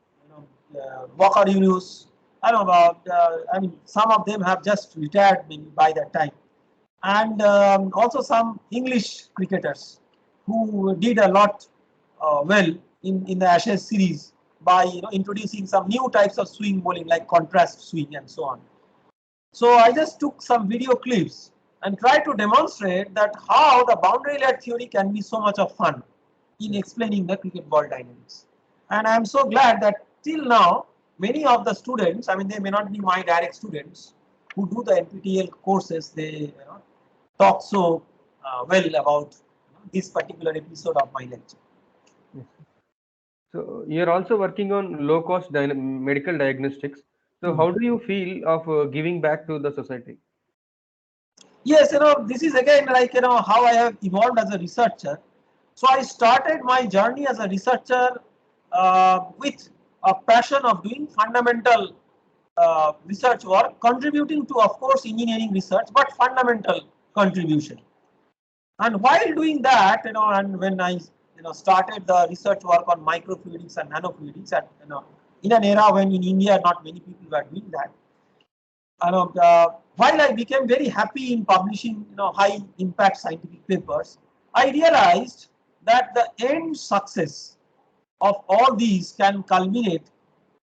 Walker Yunus. I don't know about. I mean, some of them have just retired maybe by that time, and also some English cricketers who did a lot well in the Ashes series by introducing some new types of swing bowling like contrast swing and so on. So I just took some video clips and tried to demonstrate that how the boundary layer theory can be so much of fun in yeah. explaining the cricket ball dynamics. And I am so glad that till now many of the students, I mean they may not be my direct students, who do the NPTEL courses, they talk so well about this particular episode of my lecture. Yes. So you're also working on low-cost medical diagnostics. So Hmm. how do you feel of giving back to the society? Yes, this is again like how I have evolved as a researcher. So I started my journey as a researcher with a passion of doing fundamental research work, contributing to, of course, engineering research, but fundamental contribution. And while doing that, and when I started the research work on microfluidics and nanofluidics, at in an era when in India not many people were doing that, while I became very happy in publishing high impact scientific papers, I realized that the end success of all these can culminate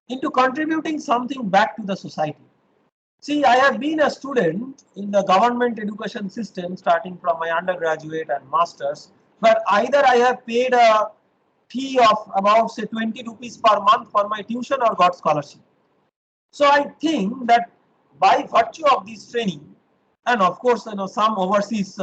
into contributing something back to the society. See, I have been a student in the government education system starting from my undergraduate and masters, where either I have paid a fee of about say 20 rupees per month for my tuition or got scholarship. So I think that by virtue of this training, and of course some overseas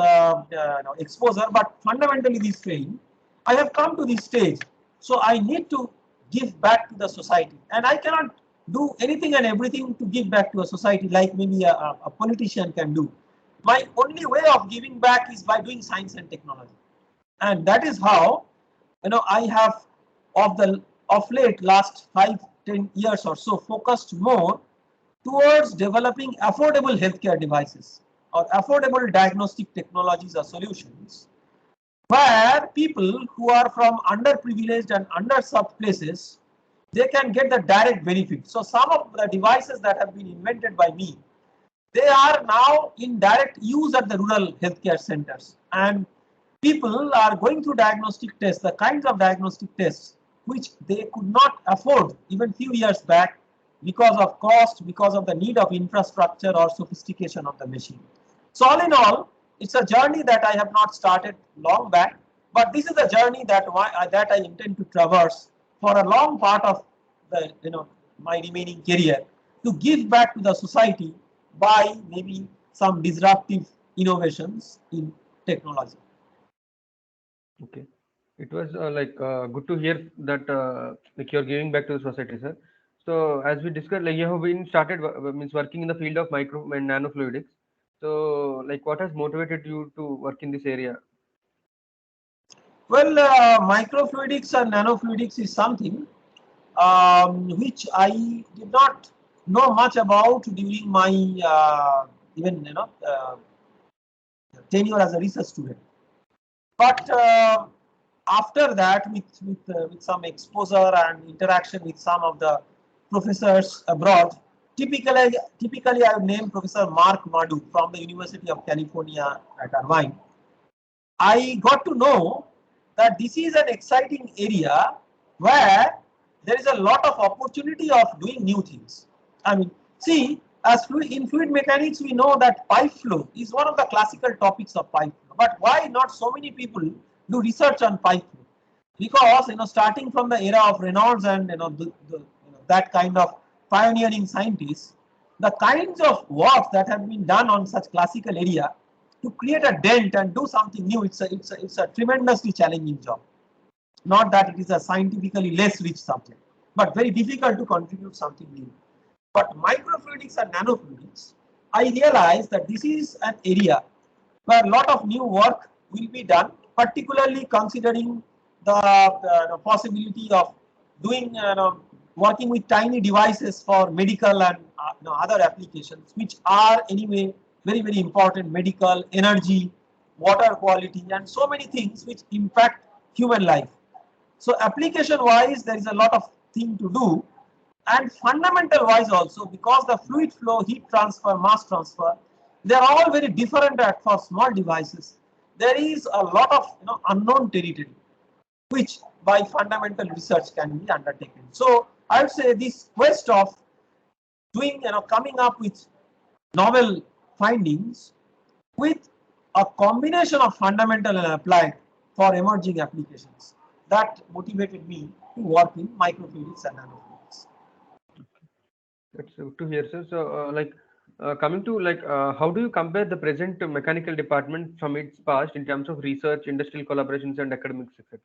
exposure, but fundamentally this training, I have come to this stage. So I need to give back to the society, and I cannot do anything and everything to give back to a society like maybe a politician can do. My only way of giving back is by doing science and technology, and that is how I have of late last 5-10 years or so focused more towards developing affordable healthcare devices or affordable diagnostic technologies or solutions where people who are from underprivileged and underserved places, they can get the direct benefit. So some of the devices that have been invented by me, they are now in direct use at the rural healthcare centers, and people are going through diagnostic tests, the kinds of diagnostic tests which they could not afford even few years back because of cost, because of the need of infrastructure or sophistication of the machine. So all in all, it's a journey that I have not started long back, but this is a journey that I intend to traverse for a long part of the my remaining career, to give back to the society by maybe some disruptive innovations in technology. Okay. It was good to hear that like you're giving back to the society, sir. So as we discussed, like you have been started means working in the field of micro and nanofluidics. So like what has motivated you to work in this area? Well, microfluidics and nanofluidics is something which I did not know much about during my even tenure as a research student. But after that, with some exposure and interaction with some of the professors abroad, typically I would name Professor Mark Madu from the University of California at Irvine. I got to know that this is an exciting area where there is a lot of opportunity of doing new things. I mean, see, in fluid mechanics, we know that pipe flow is one of the classical topics of pipe flow. But why not so many people do research on pipe flow? Because starting from the era of Reynolds and that kind of pioneering scientists, the kinds of work that have been done on such classical area to create a dent and do something new, it's a tremendously challenging job. Not that it is a scientifically less rich subject, but very difficult to contribute something new. But microfluidics and nanofluidics, I realize that this is an area where a lot of new work will be done, particularly considering the possibility of doing working with tiny devices for medical and other applications, which are anyway very important: medical, energy, water quality, and so many things which impact human life. So application wise, there is a lot of thing to do, and fundamental wise also, because the fluid flow, heat transfer, mass transfer, they are all very different for small devices. There is a lot of unknown territory which by fundamental research can be undertaken. So I would say this quest of doing coming up with novel findings with a combination of fundamental and applied for emerging applications, that motivated me to work in microfluidics and nanofluidics. That's good to hear, sir. So, coming to how do you compare the present mechanical department from its past in terms of research, industrial collaborations, and academics, etc.?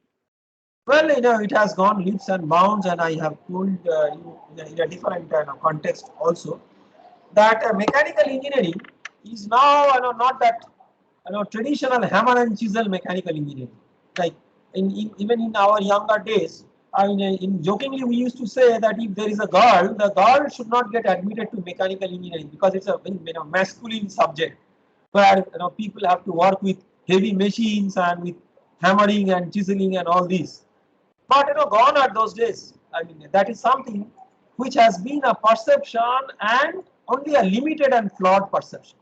Well, it has gone leaps and bounds, and I have told you in a different context also that mechanical engineering is now not that traditional hammer and chisel mechanical engineering. Like even in our younger days, I mean, jokingly we used to say that if there is a girl, the girl should not get admitted to mechanical engineering because it's a very masculine subject where people have to work with heavy machines and with hammering and chiseling and all these. But gone are those days. I mean, that is something which has been a perception and only a limited and flawed perception.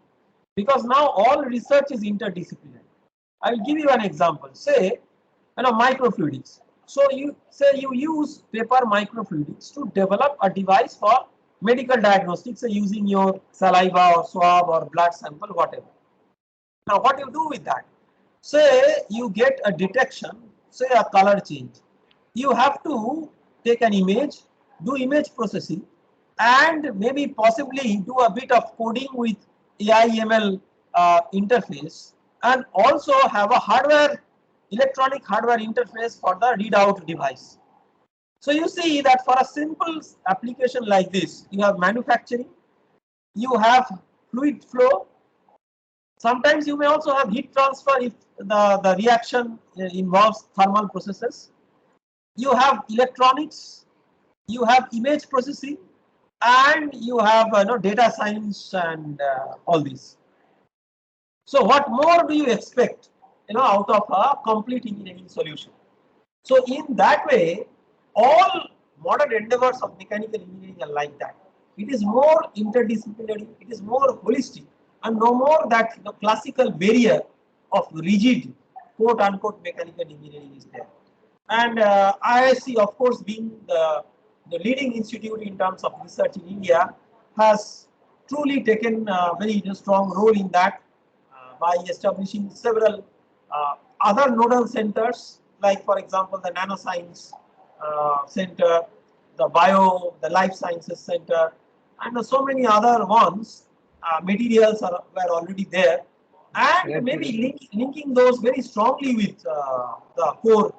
Because now all research is interdisciplinary. I will give you an example. Say, microfluidics. So you say you use paper microfluidics to develop a device for medical diagnostics, using your saliva or swab or blood sample, whatever. Now, what you do with that? Say you get a detection, say a color change. You have to take an image, do image processing, and maybe possibly do a bit of coding with AI/ML interface, and also have a electronic hardware interface for the readout device. So you see that for a simple application like this, you have manufacturing, you have fluid flow. Sometimes you may also have heat transfer if the reaction involves thermal processes. You have electronics, you have image processing, and you have data science and all these. So what more do you expect out of a complete engineering solution? So in that way, all modern endeavors of mechanical engineering are like that. It is more interdisciplinary, it is more holistic, and no more that the classical barrier of rigid quote unquote mechanical engineering is there. And IISc, of course, being the leading institute in terms of research in India, has truly taken a very strong role in that by establishing several other nodal centers, like for example the nanoscience center, the life sciences center, and so many other ones. Materials were already there, and maybe linking those very strongly with the core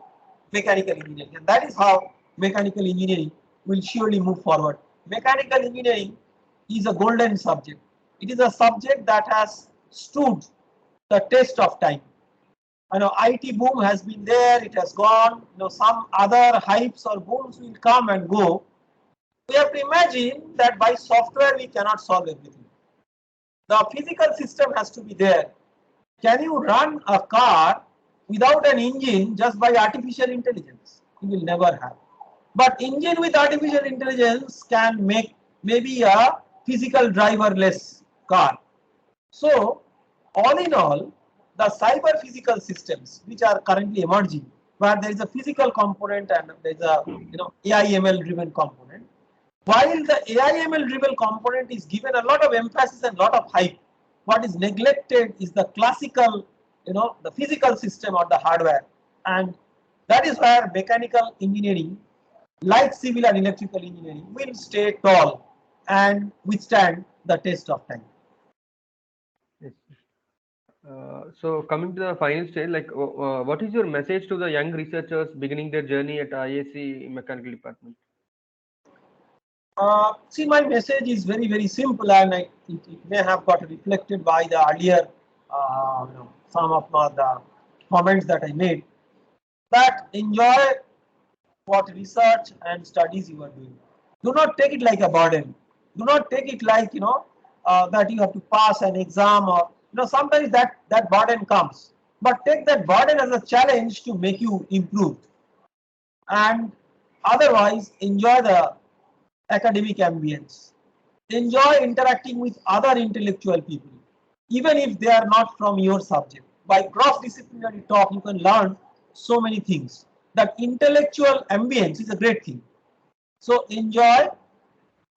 mechanical engineering, and that is how mechanical engineering will surely move forward. Mechanical engineering is a golden subject. It is a subject that has stood the test of time. IT boom has been there, it has gone. Some other hypes or booms will come and go. We have to imagine that by software we cannot solve everything. The physical system has to be there. Can you run a car without an engine just by artificial intelligence? You will never have. But engine with artificial intelligence can make maybe a physical driverless car. So all in all, the cyber physical systems which are currently emerging, where there is a physical component and there is a AI/ML driven component, while the AI/ML driven component is given a lot of emphasis and lot of hype, what is neglected is the classical, the physical system or the hardware, and that is where mechanical engineering, like civil and electrical engineering, will stay tall and withstand the test of time. Yes. So coming to the final stage, like what is your message to the young researchers beginning their journey at IAC mechanical department? See, my message is very, very simple, and it may have got reflected by the earlier, some of the comments that I made. That enjoy what research and studies you are doing. Do not take it like a burden. Do not take it like that you have to pass an exam, or sometimes that burden comes. But take that burden as a challenge to make you improve, and otherwise enjoy the academic ambience. Enjoy interacting with other intellectual people, even if they are not from your subject. By cross-disciplinary talk, you can learn so many things. That intellectual ambience is a great thing. So enjoy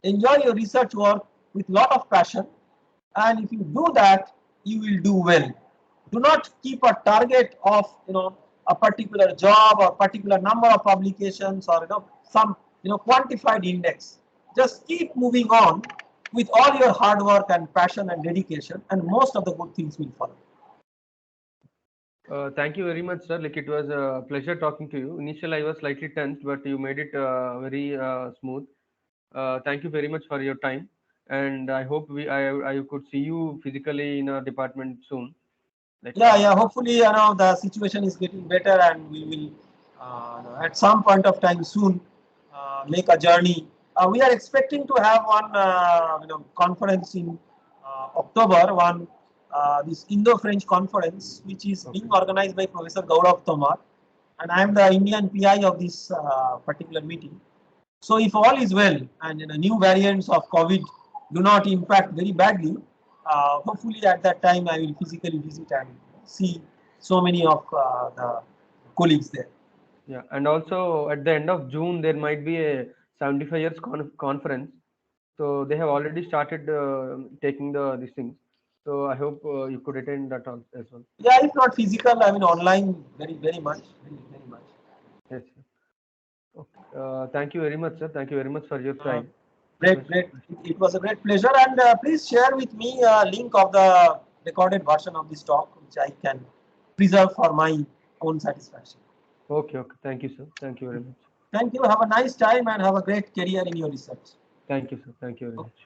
your research work with lot of passion, and if you do that, you will do well. Do not keep a target of a particular job or particular number of publications, or some quantified index. Just keep moving on with all your hard work and passion and dedication, and most of the good things will follow. Thank you very much, sir. Like, it was a pleasure talking to you. Initially, I was slightly tensed, but you made it very smooth. Thank you very much for your time, and I hope I could see you physically in our department soon. Like, Yeah. Hopefully, the situation is getting better, and we will, at some point of time soon, make a journey. We are expecting to have one, conference in October. One, this Indo-French conference, which is being organized by Professor Gaurav Tomar, and I am the Indian PI of this particular meeting. So, if all is well, and new variants of COVID do not impact very badly, hopefully at that time I will physically visit and see so many of the colleagues there. yeah, and also at the end of June there might be a 75 years conference. So they have already started taking these things. So I hope you could attend that as well. Yeah, if not physical, I mean online, very, very much, very, very much. Yes, sir. Okay. Thank you very much, sir. Thank you very much for your Uh, time. Great, Yes. great. It was a great pleasure, and please share with me a link of the recorded version of this talk, which I can preserve for my own satisfaction. Okay, okay. Thank you, sir. Thank you very much. Thank you. Have a nice time and have a great career in your research. Thank you, sir. Thank you very Okay. much.